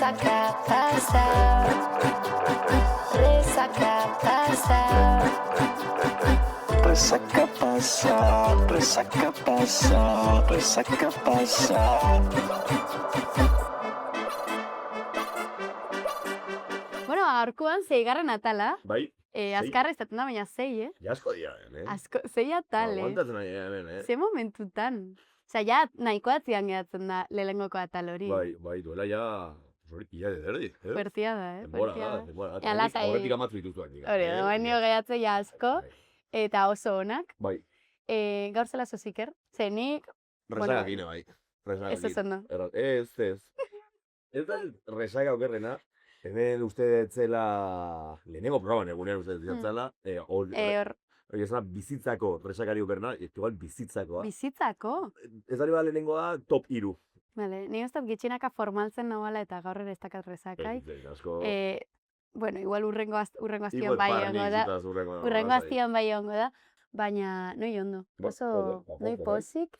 Resaca pasa, resaca pasa. Resaca pasa, resaca pasa, resaca pasa. Bueno, gaurkoan zeigarren atala. Bai, Azkarra izaten da, baina zei, jasko dira, Asko, zei atal, Aguantatzen ari hemen, Ze momentutan. Osea, ja, nahiko atzian geratzen da lehenengoko atal hori. Bai, duela ja, hori pila de derdi, Fuertia da, Denbora fuertia da, da. denbora da. Ea, lasai. Aurretik amatzu dituzuak dira. Hori, baino geratzen ja asko, Bai. eta oso onak. Bai, Gaur zela zoziker, zenik, resaga gine bai. ez ez ondo. Ez. Ez da resaga okerrena, hemen uste etzela, lehenengo programan egunean uste etzela, hori esana bizitzako resakari okerena, igual bizitzakoa. Bizitzako? Ez ari lehenengoa top 3. Vale, ni ustat gitxinaka formaltzen nagoela eta gaur ere ez dakat resakai. Asko... Bueno, igual urrengo azpian Igual bai parnik ongo da. zitaz Urrengo azpian bai ongo da. Baina, noi ondo. Oso, noi pozik,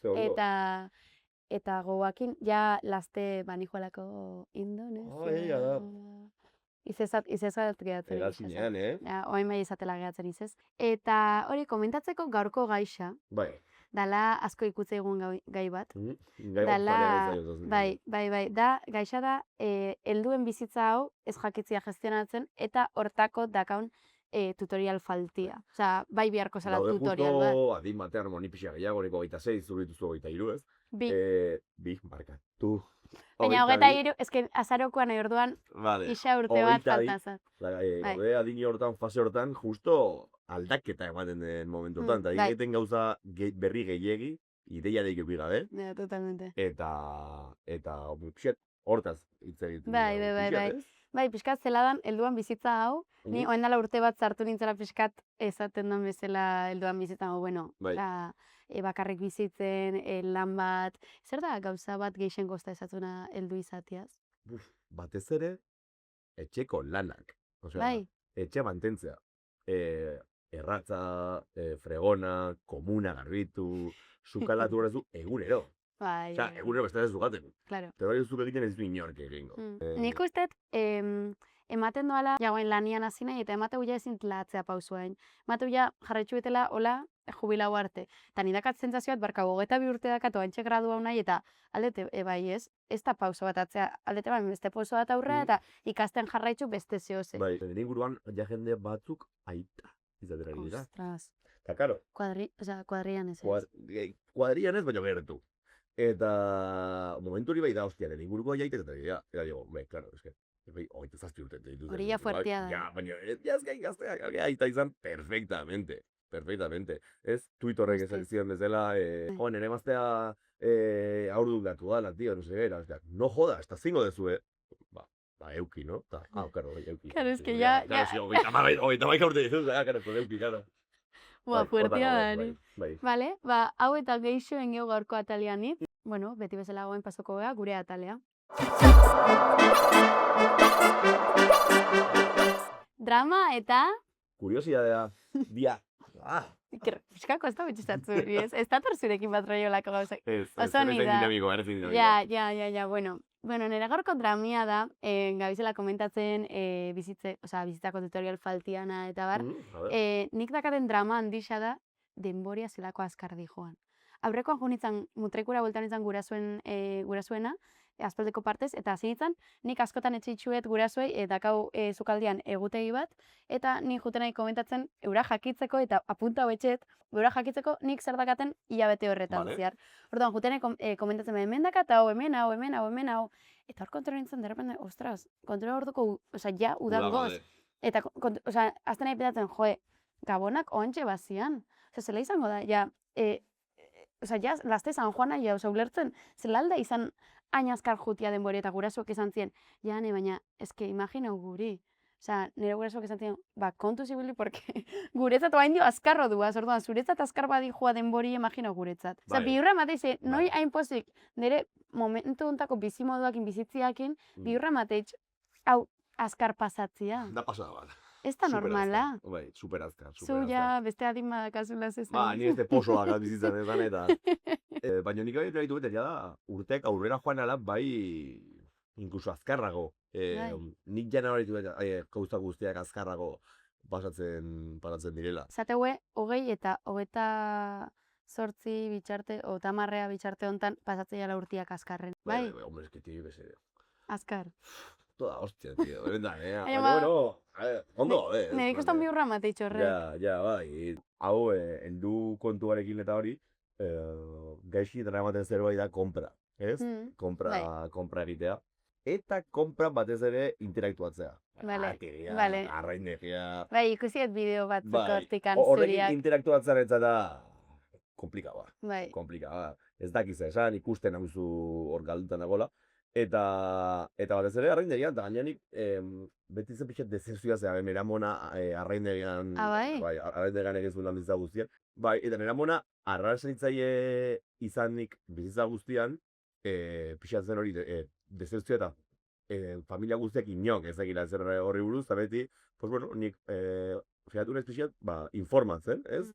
eta goakin, ja laste banijoalako Indonezia. da. Izezat gehatzen. Erazinean, Ja, oain bai izatela gehatzen izez. Eta hori, komentatzeko gaurko gaixa, Bai. dala asko ikutze egun gai bat. Dala... Bai, da, gaixa da, helduen bizitza hau ez jakitzia gestionatzen, eta hortako dakaun tutorial faltia. Osea, bai beharko zala tutorial bat. Justo, adin batean monipixa gehiago, neko 26, zurituzu 23, ez? Bi, markatu. Baina 23, eske azarokoan orduan isa urte bat faltazat. Gaude adini hortan, fase hortan, justo aldaketa ematen den momentuetan, eta egiten gauza berri gehiegi, ideia daik epi gabe. Ja, totalmente. Eta, hortaz hitz egiten. Bai, pixkat zeladan, helduan bizitza hau, ni oendala urte bat sartu nintzela pixkat esaten den bezala helduan bizitza hau, bueno, bakarrik bizitzen, lan bat, zer da gauza bat geixen gosta esatzuna heldu izatiaz? Batez ere, etxeko lanak. Bai. Etxe mantentzea. Erratza, fregona, komuna garbitu, sukalatu horrezu, egunero. Bai. Osea, egunero beste ez dugaten. Claro. Eta hori zuk egiten ez du inork egingo. Nik usteet, ematen doala, jagoen lanian hasi nahi, eta emate huia ezin latzea pausuain. Emate huia jarraitzu betela, hola, jubilau arte. Eta nidakat zentzazio bat, barka 22 urte dakat, oantxe gradua nahi, eta aldete, bai ez da pauso bat atzea, aldete bai, beste pauso bat aurra, eta ikasten jarraitzu beste zehose. Bai, nire inguruan, ja jende batzuk aita izatera dira. Ostras. Eta, karo. Kuadrian ez. Kuadrian ez, baina gertu. Eta momentu hori bai da, hostia, nire inguruko jaitek eta dira. Eta digo, claro, eske, hogeita zazpi urte. Hori ja fuertia da. Ja, baina, jazkai gazteak, aita izan, perfectamente. Ez, tuit horrek esan zidan bezala, nire emaztea aurdu datu dala, tío, no sé, era, no joda, ez da zingo dezue. Ba, euki, no? Claro, euki. Claro, es que ya... Claro, si hogeita maika urte dizuz, claro, euki, claro. Boa, fuertia da, ni. Vale, hau eta geixo engeu gaurko atalianit. Bueno, beti bezala goen pasoko gea, gure atalea. Drama eta... Kuriosidadea, dia. Piskako ez da bitxizatzu, ez da torzurekin bat roiolako gauzak. Ez dinamiko. Ja, bueno, nire gaurko dramia da, gabizela komentatzen bizitzako tutorial faltiana eta bar, nik dakaten drama handixa da, denboria zelako azkar di joan. Aurrekoan jo nintzen, mutrekura bultan nintzen gurazuena, aspaldeko partez, eta hasi nintzen, nik askotan etxeitxuet gurasuei, dakau zukaldian egutegi bat, eta nik jutenai komentatzen, eura jakitzeko, eta apunta hau etxet, eura jakitzeko nik zer dakaten hilabete horretan ziar. Orduan, jutenai komentatzen hemen dakat, hemen hau, eta hor kontrol nintzen, derrepende, ostras, kontrol orduko, ja, udangoz. Eta, azten nahi petatzen, gabonak oantxe bazian. Zela izango da, ja, ja, laste San Juana, ja, ulertzen, zela alda izan hain azkar jutia denbori eta gurasuak izan zien, jane, baina, eske, imaginau guri. Nire gurasuak izan zien, kontu zibili, porque guretzat oain dio azkarro duaz, orduan, zuretzat azkar badi joa denbori imaginau guretzat. Bihurra mateiz, noi hain pozik, nire momentu ontako bizimoduakin, bizitziakin, bihurra mateiz, hau, azkar pasatzia. Da pasada bat. Ez da normala. Bai, super azkar. Zu ja, beste adin badakazula zezan. Ni beste posoak bizitzen ezan eta... Baina nik ditu bete, da, urtek aurrera joan ala, bai inkluso azkarrago. Nik jana hori gauza guztiak azkarrago pasatzen direla. Zateue, 20 eta 28 bitxarte, o tamarrea bitxarte hontan pasatzen jala urtiak azkarren. Bai? Hombre, eski tío, Azkar. toda hostia, tío, benetan, Baina bueno, ondo, Nire ikustan bi urra mate itxorrek. Ja, bai, hau, heldu kontuarekin eta hori, gaixi dara ematen zerbait da kompra, ez? Kompra egitea. Eta kompran batez ere interaktuatzea. Vale, Bateria, vale. arrainegia. Bai, ikusiet bideo batzuk hortikan Horrekin zuriak. interaktuatzen ez da komplikaua. Bai. Komplikaua. Ez dakiz esan, ikusten hauzu hor galdutan nagola. Eta batez ere arraindegian, eta gainenik beti zen pixat dezerzioa zera, nera mona arraindegian, bai? Arraindegian egin zuen lan bizitza guztian. Bai, eta nera mona arrasanitzaile izanik bizitza guztian, pixat zen hori dezerzioa eta familia guztiak inok ez egila zer horri buruz, eta beti, pues bueno, nik fiatu naiz pixat, informatzen, ez?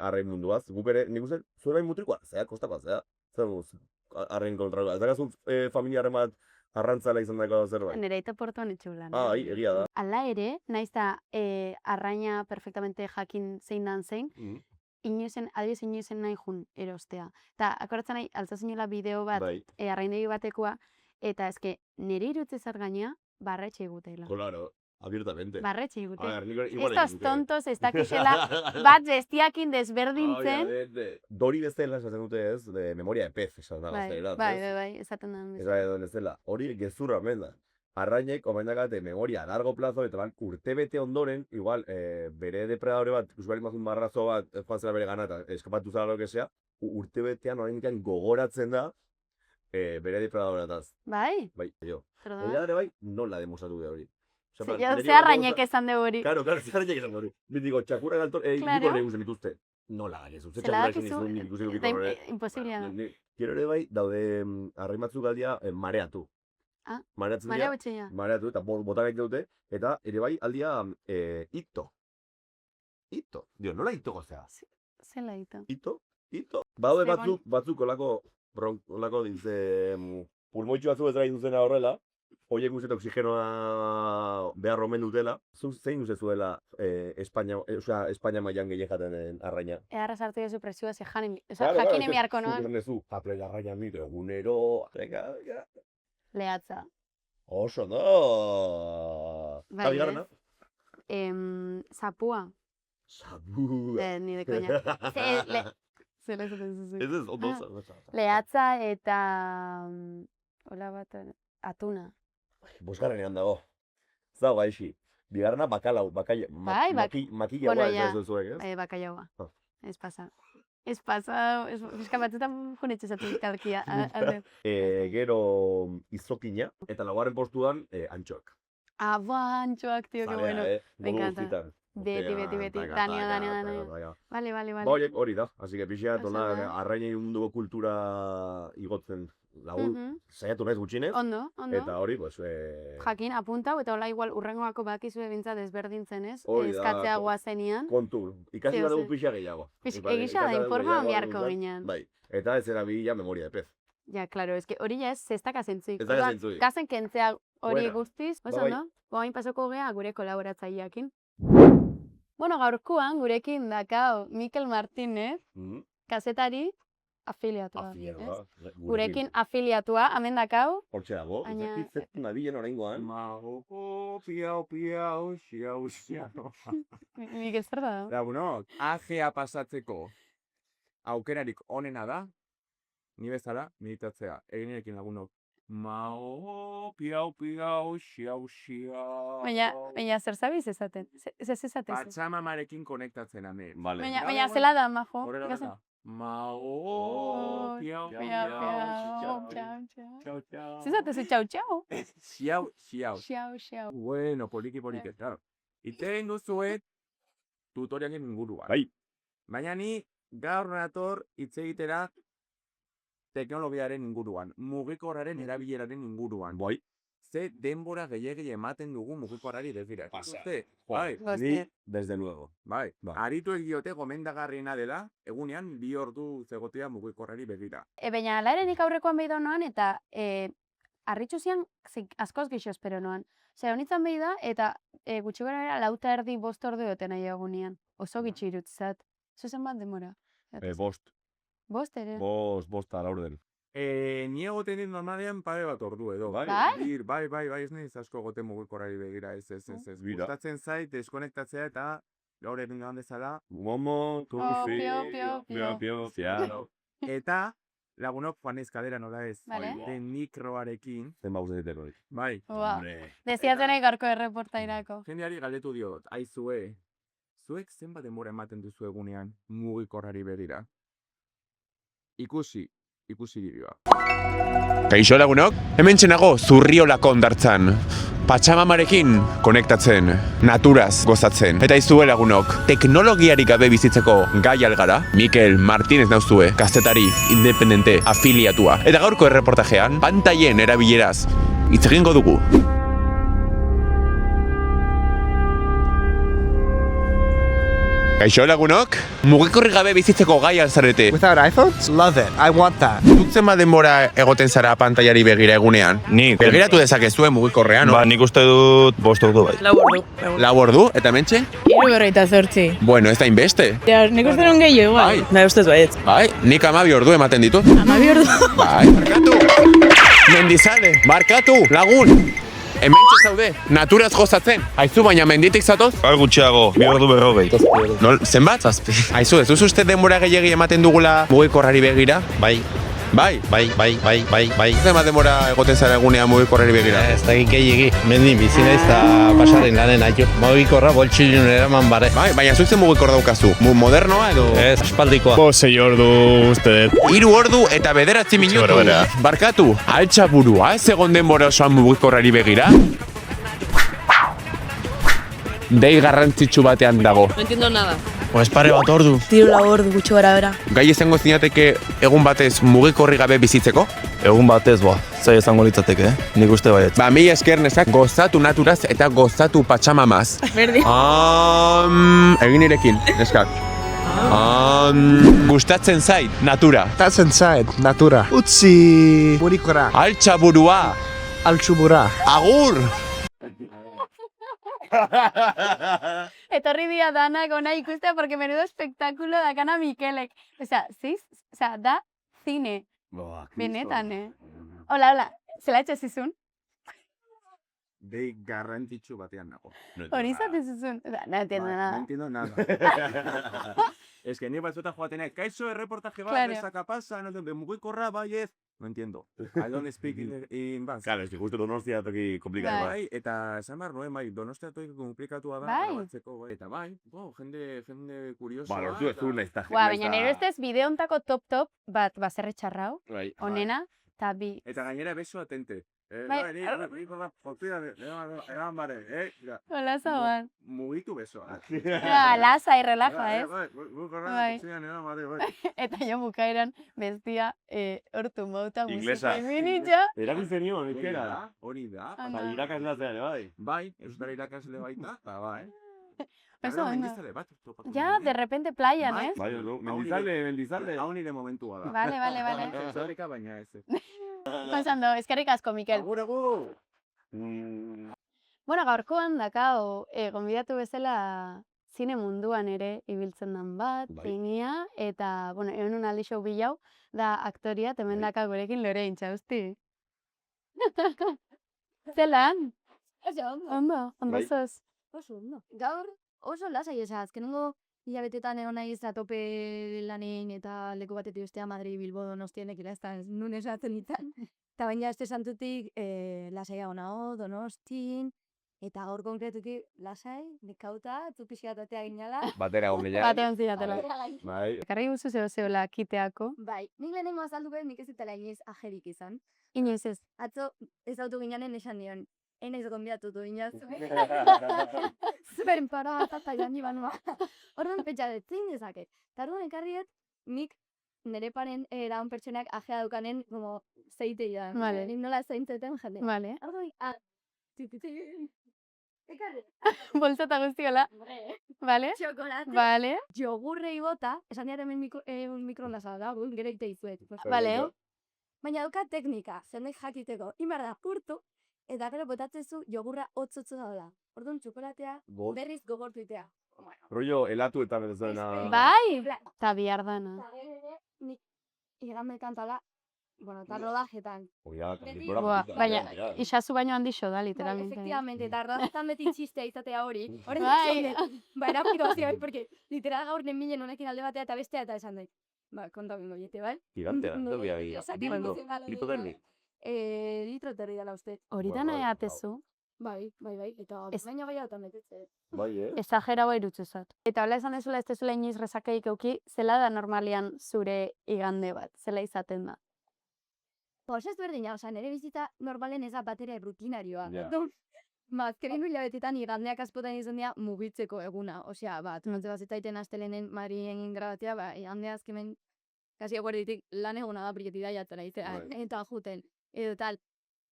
Arrain munduaz, guk ere, nik uste, zuen hain mutrikoa, zea, kostakoa, zea, arrain kontrakoa. Ez dakazu familiaren bat arrantzala izan dako zerbait. Nire aita portuan etxulan. Egia da. Ala ere, naiz da arraina perfectamente jakin zein dan zein, adibidez inoizen nahi jun erostea. Eta akoratzen nahi, altzazinela bideo bat, arraindegi batekoa, eta eske nire irutze zer gaina, barretxe egutela. Claro. Abiertamente. Barretxe egute. Estos tontos ez dakixela bat bestiakin desberdintzen. Dori bezala esaten dute ez, de memoria de pez esan da. Bai, esaten da. Ez da, hori gezurra hemen da. Arrainek omendakate memoria a largo plazo, eta urtebete ondoren, igual, bere depredadore bat, ikusi mazun marrazo bat, joan zela bere gana, eta eskapatu zela lo que sea, urtebetean oraindik gogoratzen da, bere depredadoretaz. Bai? Bai, jo. Ella bai, nola demostratu de hori. Ze arrainek esan de hori. Claro, ze arrainek esan de hori. Digo, txakurra galtor, niko nahi guzen dituzte. Nola garezu, ze txakurra esan dituzte, nik ikusi dukiko horre. Imposibilia da. Gero ere bai, daude arrain batzuk aldia mareatu. Mareatzen dira. Betxeia. Mareatu, eta botak dute, eta ere bai aldia ito. Ito. Dio, nola ito gozea? Zela ito. Ito. Baude batzuk olako dize pulmoitxu batzu ez duzena horrela, horiek guztiet oxigenoa behar omen dutela, zein uste zuela Espainia mailan gehien jaten den arraina? Eharra sartu duzu presioa ze jakin emiarko noa. Zuzen japle arraina mito egunero, lehatza. Oso no! Eta bigarrena? Zapua. Zapua. Ni de koña. Zela esaten zuzu. Ez ondo. Lehatza eta hola bat, atuna. Bosgarrenean dago. Zau gaixi. Bigarrena bakalau, makila guai ez duzuek, ez? Bakaiaua. Ez pasa. Fiska batzutan junetxe zatu fiskalkia. Gero izokina, eta laugarren postuan antxoak. Antxoak, tío, que bueno. Me encanta. Beti. Dania. Vale. Hori da, así que pixeat, arrainei munduko kultura igotzen lagun, saiatu naiz gutxinez. Ondo. Eta hori, pues... Jakin, apuntau, eta hola igual urrengoako bakizue bintza desberdintzen ez, eskatzea guazenian. Kontu, ikasi bat dugu pixa gehiago. Egisa da, informa biharko ginen. Bai, eta ez erabila memoria de pez. Ja, claro, es que hori ja ez zestaka zentzuik. Ez da zentzuik. Gazen kentzea hori guztiz, oso, no? Goain pasoko gea gure kolaboratzaileakin. Bueno, gaurkoan gurekin dakao Mikel Martínez, kazetari, afiliatua. Gurekin afiliatua, hemen dakau. Hortxe dago, ez zetu nabilen oraingoan. Mago, piau, xiau. Mikel zer da? Da, bueno, AGA pasatzeko aukerarik onena da, ni bezala, meditatzea, eginerekin lagunok. Mao, piau, xiau. Baina zer zabiz ezaten? Ez ezaten? Patxamamarekin konektatzen ame. Baina zela da, majo. Horrela da. Mao, piau, txau. Zizatezu txau. Xiau. Bueno, poliki, claro. Iten duzuet tutorialen inguruan. Bai. Baina ni gaur nator hitz egitera teknologiaren inguruan, mugikorraren erabileraren inguruan. Bai. Ze denbora gehiagile ematen dugu mugikorrari desira. Pasa. Bai. Ni, desde luego. Bai. Aritu egiote gomendagarriena dela, egunean 2 ordu zegotea mugikorrari begira. Baina, laerenik aurrekoan behido noan, eta harritxu zian, askoz gixo espero noan. Osea, honitzen behi da, eta gutxi gara bera, 4:30, 5 ordu egoten nahi egunean. Oso gitxi irutzat. Zo zen bat demora? Bost. Bost ere? Bosta laurden. Ni egoten dit normalean pare bat ordu edo. Bai? Bai, ez nahiz asko egoten mugikorrari begira, ez. Mira. Gustatzen zait, deskonektatzea eta gaur egin gaban dezala. Momo, tufi, pio. zialo. Eta lagunok Juanes kalera nola ez. Vale. Den mikroarekin. Zen bauz egiten hori. Bai. Ua, Hombre. deziatzen nahi gaurko erreportairako. Jendeari galdetu diot, aizue, zuek zenbat denbora ematen duzu egunean mugikorrari begira? Ikusi giroa. Kaixo lagunok, hemen txenago Zurriolako hondartzan. Patxamamarekin konektatzen, naturaz gozatzen. Eta izue lagunok, teknologiarik gabe bizitzeko gai algara, Mikel Martínez nauzue, kazetari, independente, afiliatua. Eta gaurko erreportajean, pantaien erabileraz, hitz egingo dugu. Kaixo lagunok, mugikorri gabe bizitzeko gai alzarete. Without iPhones? Love it. I want that. Zutzen bat denbora egoten zara pantaiari begira egunean? Nik. Begiratu dezakezue mugikorrean, no? Ba, nik uste dut 5 ordu bai. 4 ordu. Lau ordu, eta mentxe? 78. Bueno, ez da inbeste. Ja, nik uste non gehiago, bai. Bai, ustez baiet. Bai, nik 12 ordu ematen ditut. 12 ordu. Bai, barkatu! Mendizale, barkatu, lagun! Hementxe zaude, naturaz gozatzen. Aizu, baina menditik zatoz? Al gutxiago, 2 ordu 40. Nol, zenbat? 7. Aizu, ez duzu uste denbora gehiagi ematen dugula mugikorrari begira? Bai, Bai? bai. Zenbat denbora egoten zara egunean mugikorrari begira? Ez da gehiagi. Mendin bizi naiz eta pasaren lanen aio. Mugikorra boltxilun eraman bare. Bai, baina zuzen mugikor daukazu. Modernoa edo? Ez, aspaldikoa. 6 ordu uste dut. 3 ordu eta 9 minutu. Barkatu, altxa burua, ez egon denbora osoan mugikorrari begira? Dei garrantzitsu batean dago. No entiendo nada. Pues pare bat ordu. Tiro 4 ordu gutxi gara bera. Gai izango zinateke egun batez mugikorri gabe bizitzeko? Egun batez, zai izango litzateke, nik uste baiet. Ba, mila esker nesak gozatu naturaz eta gozatu patxamamaz. Berdi. Egin irekin, neskak. Gustatzen zait, natura. Gustatzen zait, natura. Utzi mugikorra. Altxa burua. Altxubura. Agur! Etorri dia danak ona ikustea, porque menudo espectáculo dakana Mikelek. Osea, da cine. Benetan, Hola, zela etxe zizun? Dei garrantzitsu batean nago. Hori zate zizun? No entiendo nada. No entiendo nada. Es que ni batzuta joatenek, kaixo erreportaje bat, Claro. bezaka pasa, no entiendo, mugikorra bai ez. No entiendo. I don't speak in Basque. Claro, ez justo Donostia toki komplikatu. Bai, eta esan behar nuen, bai, Donostia toki komplikatua da, Bai. grabatzeko, bai. Eta bai, jende kuriosoa. Ba, lortu ez du nahiz ta. Baina nire ustez bideo ontako top bat baserre txarrau, Bai. onena, eta bi. Eta gainera beso atente. Bai. Ni korra jotida, egan bare, Hola, zaban. mugitu besoa. Lasa y relaja, ez? Bai, Bai. bai, egan bare, bai. Eta jo bukaeran bestia hortu mauta Inglesa. musika minitza. Erabiltzen nion, euskera. Hori da. Anda. Irakasla zen, bai. Bai, euskara irakasle baita, eta bai. Oso ondo. Mendizale bat, topatu Ja, nuen. de repente playan, Bai. ez? Bai, mendizalde. Hau nire momentua da. Vale. Sensorika baina ez. Pasando, eskerrik asko, Mikel. Agur, agur! Bueno, gaurkoan dakao, gonbidatu bezala zine munduan ere ibiltzen dan bat, Bai. zinia, eta, bueno, egon un aldi show bilau, da aktoria, temen Bai. daka gurekin Lorein, txausti. Zelan? Ondo Bai. zoz. Oso ondo. Gaur oso lasai eza, azkenengo hilabetetan egon naiz atope lanein eta leku batetik bestea Madrid, Bilbo, Donostienek ez da nun esatzen ditan. Eta baina este santutik lasaiago nago, Donostin, eta gaur konkretuki lasai, nekauta, zu pixkatatea ginala. Batera gomila. Batean zidatela. Bai. Ekarri guzu zeola kiteako. Bai, nik lehenengo azalduko nik ez dutela inoiz ajerik izan. Inoiz ez. Atzo ez autu ginanen esan nion, enaiz gonbidatutu ginaz. Zuen para eta jani banua. Orduan pentsa dut, zein dezaket. Eta orduan ekarriet, nik nire paren lagun pertsonak ajea daukanen como zeiteian. Vale. Nik nola zeintzeten jende. Vale. Orduan, ekarri. Bolsata guztiola. Vale. Txokolate. Vale. Jogurrei bota, esan diat hemen mikroonda zara da, gero egite dizuet. Vale. Baina dauka teknika, jendek jakiteko. Inbar da, purtu, eta gero botatzezu jogurra hotz-hotz daula. Orduan, txokolatea berriz gogortuitea. Rollo helatu eta bezena. Bai, eta bihar dana. Eta gero ere, nik igande kantala, bueno, eta rodajetan. Boa, baina, isazu baino handixo da, Bai, literalmente. efectivamente, eta rodajetan beti txistea izatea hori. Horren Bai. ba, erapiko hasi bai, porque literal gaur nenbilen honekin alde batea eta bestea eta esan dut. Ba, konta bingo jete, bai? Gigantea, ez biagia. Litro Litro terri dela uste. Hori da nahi atezu. Bai, eta baina gehiagotan betetze. Bai, Exageraua irutzezat. Eta hola esan dezula ez dezula inoiz resakeik euki, zela da normalian zure igande bat, zela izaten da. Pues ez berdina, oza, nire bizitza normalen ez da batere rutinarioa. Ja. Ba, azkenengo hilabetetan igandeak askotan izan dira mugitzeko eguna. Osea, ba, tunatze bat zetaiten astelenen Madrilen grabatzea, ba, igandea azkemen kasi eguerditik lan eguna da priketida jatzen aizea, eta juten. Edo tal,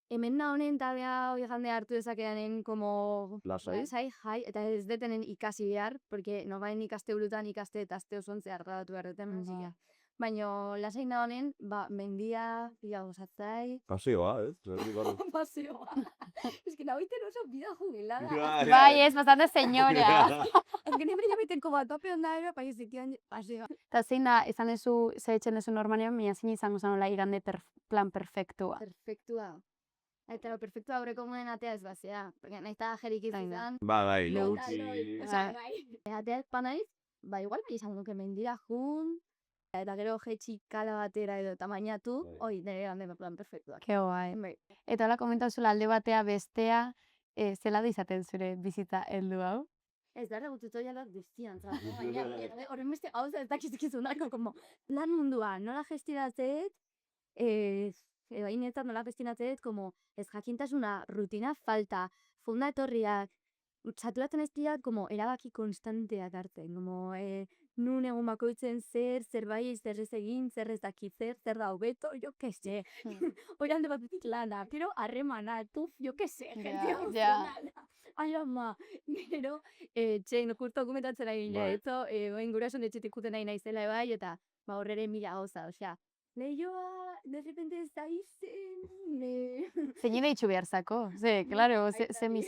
hemen na honen tabea igandea hartu dezakeanen como... Lasai? Jai, eta ez detenen ikasi behar, porque normalen ikaste burutan ikaste eta azte osoan zehar gradatu behar duten menzika. Baina lasain da honen, ba, mendia, pila gozatzai. Paseoa, ez? Paseoa. Es que nagoiten oso bida jubilada. Bai, es bastante señora. Azken ebri jabeiten como atope onda ero, pai ez dikian paseoa. Eta zein da, esan ezu, ze etxen ezu normalean, mila zein izango zanola igande plan perfektua. Perfektua. Eta lo perfektua aurreko moden atea ez bazea. Porque nahiz eta jerik izan. Bai, Leutxi. Atea ez panaiz, ba igual izango que mendira jun, eta gero jetxi kala batera edo tamainatu, hoi, nire gande plan perfektua. Ke guai. Eta hola komentau zula alde batea bestea, zela da izaten zure bizitza heldu hau? Ez da, tutorialak guztian, baina horren beste gauza ez dakizkizunako, como lan mundua, nola gestionatzeet, bainetzat nola gestionatzeet, como ez jakintasuna, rutina falta, funda etorriak, saturatzen ez dira, como erabaki konstanteak hartzen, como nun egun bakoitzen zer bai, zer ez egin, zer ez dakit zer da hobeto, jo que se. Hori hande batetik lana, pero harremana, tuf, jo que se, gente emozionala. Ai, ama, gero, txein, justo dokumentatzen ari gila, eto, oin gurason etxetik juten nahi naizela bai, eta ba horrere mila gauza, osea, lehioa, de repente ez da izen, Zein deitxu behar zako, ze, claro, ze mis...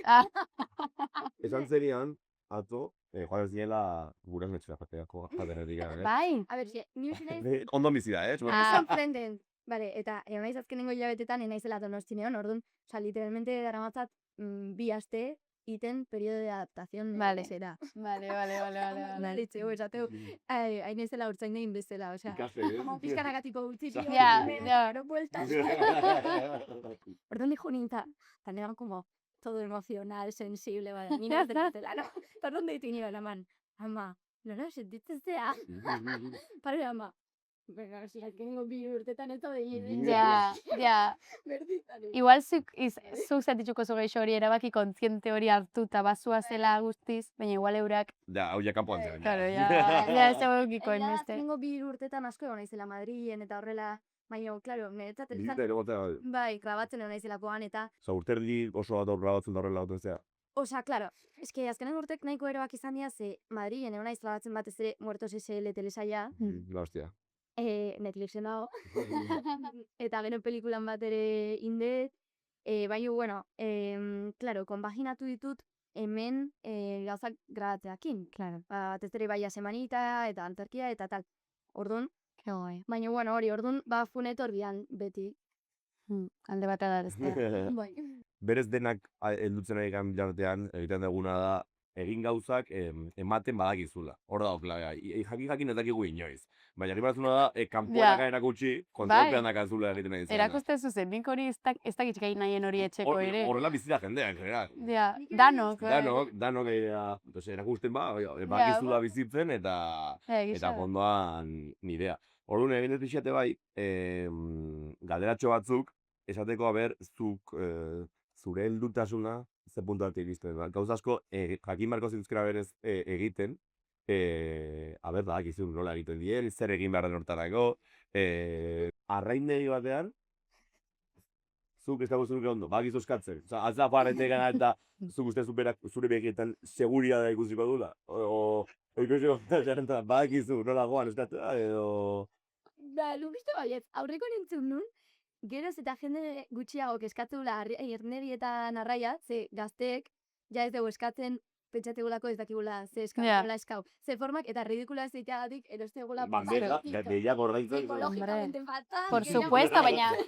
Esan zerian, ato, joan zinela gurasen etxera jateako jatenetik. Bai? A ber, ni usi naiz, Ondo bizi da, sorprenden. Vale, eta naiz azkenengo hilabetetan, naizela Donostinean, orduan, oza, literalmente daramatzat 2 aste, iten periodo de adaptación zera. Vale. Analitzeu, esateu, hain ezela urtzaindein bezala, osea. Pizkanakatiko utzi, Ja. Gero bueltas. Orduan dijo ninta, eta negan como todo emocional, sensible, bada, nina ez dela, no? Eta orduan deitu nire laman, ama, nola, sentitzezea? Pare, ama. Venga, si azkenengo 2 urtetan ez da egin. Ja. Igual zuk sentitzuko zu geixo hori erabaki kontziente hori hartuta basua zela guztiz, baina igual eurak... Ja, hau ja kanpoan zen. Claro, ja, ez dago egokikoen beste. Azkenengo 2 urtetan asko egon naizela Madrilen eta horrela, baina, claro, niretzat Bizita ere gotea. bai, grabatzen egon naizelakoan eta... Osa, urterdi oso bat grabatzen da horrela goten zea. Osa, claro, eske azkenen urtek nahiko eroak izan dira, ze Madrilen egon naiz grabatzen batez ere Muertos SL telesaia. La hostia. Netflixen dago. Eta gero pelikulan bat ere indet. Baina, bueno, claro, konbaginatu ditut hemen gauzak grabatzeakin. Claro. Batez ere baia semanita eta antzerkia eta tal. Orduan, Ke guai. baina, bueno, hori, orduan, ba, funetor bian beti. Alde batea da bestea. Bai. Berez denak heldutzen ari gan bitartean, egiten duguna da, egin gauzak ematen badakizula. Hor da klabea. Jakin ez dakigu inoiz. Baina arribarazuna da, kanpoan erakutsi, kontrolpean dakazula egiten nahi zena. Erakusten zuzen, nik hori ez dakitzik egin nahien hori etxeko ere. Horrela bizita jendea, en general. Ja, danok. Danok erakusten bakizula bizitzen eta fondoan nidea. Orduan egin ez pixate bai, galderatxo batzuk, esateko haber, zure heldutasuna, ze puntu arte iristen. Gauza asko, jakin barko zituzkera berez egiten, haber da, gizun nola egiten dien, zer egin behar den hortarako, arraindegi batean, zuk ez dago zunuke ondo, bakizu eskatzen. Osa, atza parrete gana eta zuk uste zure begietan seguria da ikusiko dula. Ikusiko, bakizu nola goan eskatzen, edo... Ba, lugizte baiet, aurreko nintzen nun, geroz eta jende gutxiago eskatzula ernegietan arraia, ze gazteek ja ez dugu eskatzen pentsategulako ez dakigula ze eskatzula eskau. Ze formak eta ridikula ez zeiteagatik erostegula Bandera, gehiago ordaintzen. psikologikamente fatal. Por supuesto,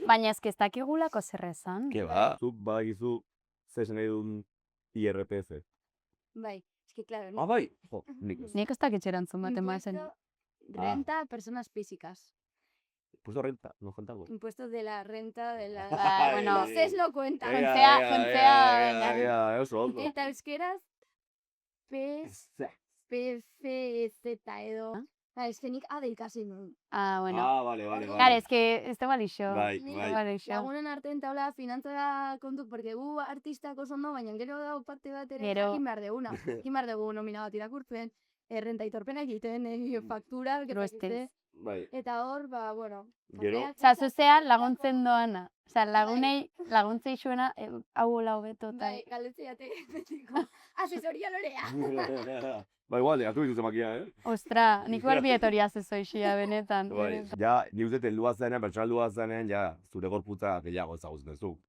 baina ez dakigulako zer esan. Ke ba? Zuk badakizu ze esan nahi duen IRPF. Bai, eski, claro. Ah, bai? Jo, nik ez. Nik ez dakit erantzun bat ematen. Renta a personas físicas. Puesto renta, no jantago. Impuesto de la renta de la... bueno. Ustedes lo cuentan. Jontzea, oso ondo. Eta euskeraz, PFZ edo... Ez que nik A ikasi nuen. bueno. Ah, vale. Claro, es que ez da balixo. Bai. Lagunen artean taula finantza kontuk, porque gu artistak oso ondo, baina gero dago parte bat ere jakin behar deguna. Jakin behar dugu nomina bat irakurtzen, renta itorpena egiten, faktura, Bai. eta hor, bueno... Gero? Osa, zuzea laguntzen doana. Osa, lagunei, laguntzei zuena, hau hola hobeto. Bai, galdetzeiate, betiko, asesoria lorea. Ba, igual, hartu dituz emakia, Ostra, nik barbietoria zezoixia, benetan. Bai. Ja, ni uste heldua zenean, pertsonaldua zenean, ja, zure gorputza gehiago ezagutzen duzu.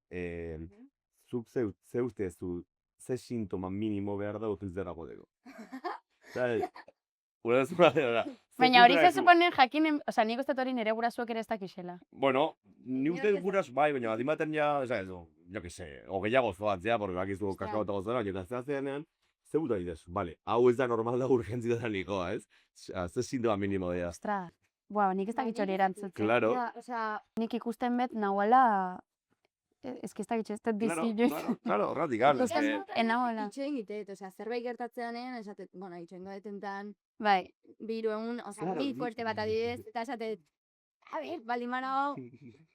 Zuk ze uste zu, ze sintoma minimo behar da utilizerako dugu. Baina hori ze suponen jakin, oza, nik uste hori nire gurasuak ere ez dakixela. Bueno, ni uste guras bai, baina adimaten ja, jo que se, o gehiago zoatzea, porque bakizu kakao eta gozera, jo eta zenean, ze guta didezu, vale, hau ez da normal da urgentzia da nikoa, ez? Ze sintoma minimo dira. Ostra, nik ez dakit hori erantzutzen. Claro. Nik ikusten bet, nahuela, ez que ez dakit ez dut bizi joiz. Claro, radical. Enahuela. Itxoen gitet, zerbait gertatzeanen, esatet, bueno, itxoen gadetentan, Bai. biru egun, bi fuerte bat adidez, eta esatet, a ver, balimano,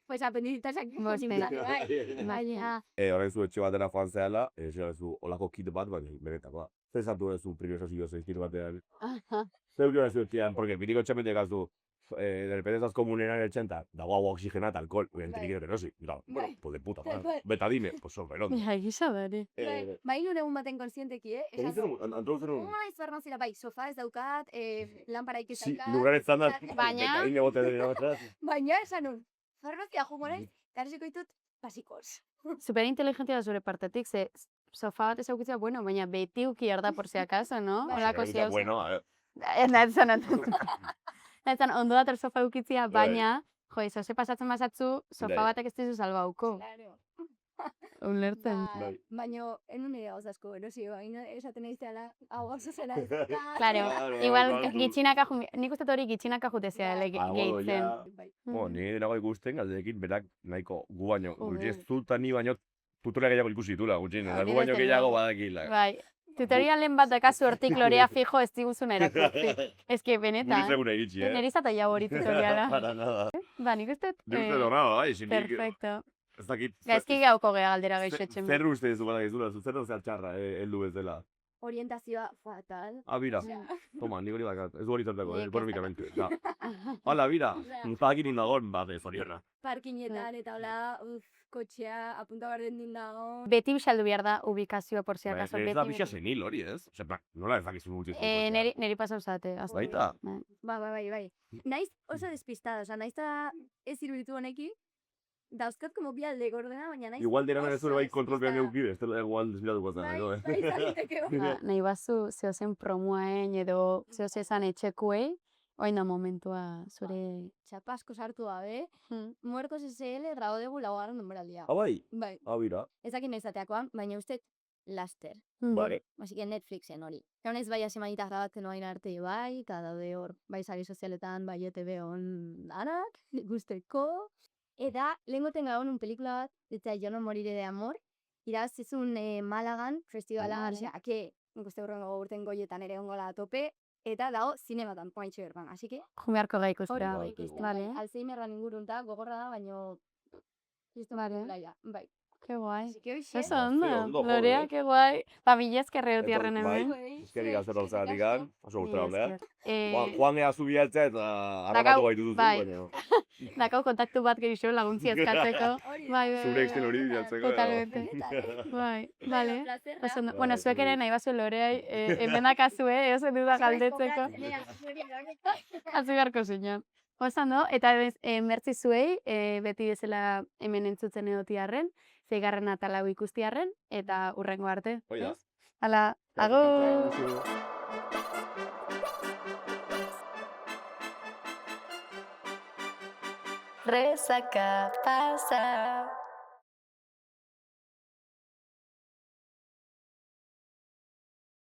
pues apendizitasak baina. Horrein zu etxe batera joan zehala, zu olako kit bat, baina benetakoa. Zer esatu zu primero sozio zeizkir batean. Zer gure zu etxean, porque biriko txamete gazu, de repente estás comunera en el 80, dago agua oxigenata, alcohol, entriquero que no sí. Bueno, pues de puta madre. Betadine, pues sobre, ¿no? Ja, gisa bari. Bai, nire egun baten konsienteki, Antroduzen un... Naiz farmazira, bai, sofa ez daukat, lanparaik ez Sí, daukat. lugar estándar. Baina, Betadine bote de nire baina esan nun, farmazia jungo naiz, garrasiko ditut, pasikoz. Superinteligentia da zure partetik, ze sofá bat ez aukitzea, bueno, baina beti uki da por si acaso, no? Holako ziauz. Bueno, a ver. Nahitzen, ondo dator sofa eukitzia, baina, jo, izoze pasatzen bazatzu, sofa batek ez dizu salbauko. Claro. Ulertzen. Baina, enun nire gauz asko, erosi, baina esaten egizteala, hau gauza zela. Claro, igual gitxinaka, nik uste hori gitxinaka jutezea gehitzen. Bueno, ni nago ikusten, galdeekin berak nahiko gu baino, gutxi ez zulta ni baino tutoria gehiago ikusi ditula, gutxi, gu baino gehiago badakila. Bai. Tutorialen bat dakazu hortik lorea fijo ez diguzun erakurtzi. Ez que benetan. Gure iritsi, Neri zata jau hori tutoriala. Para nada. Ba, nik uste... Nik uste donado, bai, sin nik... Perfecto. Ez dakit... Gaizki gauko geha galdera gaixetxen. Zer uste ez du badakizula, zer dozea txarra, heldu bezala. Orientazioa fatal. Bira. Toma, nik hori bakat. Ez du hori zertako, ekonomikamente. Hala, bira. Zakin indagon, bade, zoriona. Parkinetan eta hola, kotxea, apunta barden din dago. Beti bisaldu behar da ubikazioa, por si acaso. Ez da bixa zenil hori, ez? Nola ez dakizun gutxi zuen. Neri pasau zate. Baita? Bai. Naiz oso despistada, oza, naiz da ez iruditu honekin, dauzkat como bi alde gordena, baina naiz... Igual dira nire zure bai kontrolpean eukide, ez dela igual desbiratuko zen. Bai, zaliteke. Nahi bazu zehozen promoaen edo zehozezan etxekuei, oin da momentua zure... Txapasko sartu gabe, Muertos SL raudegu laugarren denboraldia. Bai? Bai. Bira. Ezakin nahizateakoan, baina uste laster. Vale. Así que Netflixen hori. Gaunez bai asemanitak grabatzen oain arte bai, eta daude hor, bai sari sozialetan, bai ETV on danak, guzteko. Eta, lehengoten gaun un pelikula bat, eta Yo no moriré de amor, irazizun Malagan, festivala, que nik urrengo urten goietan ere ongola tope, eta dago zinematan, poaintxe berban, así que... Jumearko gai ikustera. Vale. Alzheimerran ingurunta, gogorra da, baino... Bai. Qué guai. Eso ondo. Lorea, qué guai. Ba, mila eskerre utiarren hemen. Eskerrik azer hau zeratik, oso gustera ondea. Juan ea zubialtzea eta harrapatu gaitu duzu, baina... Dakau kontaktu bat gerixo laguntzi eskatzeko. Bai. Zure exten hori bilatzeko. Totalmente. Bai, bale. Bueno, zuek ere nahi bazu loreai, hemenak azue, eozen duda galdetzeko. Azu beharko zinean. Oso ondo, eta mertzi zuei, beti bezala hemen entzutzen egotiarren, zeigarren atala hau ikustiarren, eta hurrengo arte. Hoi da. Ez? Hala, agur! Resaca pasa.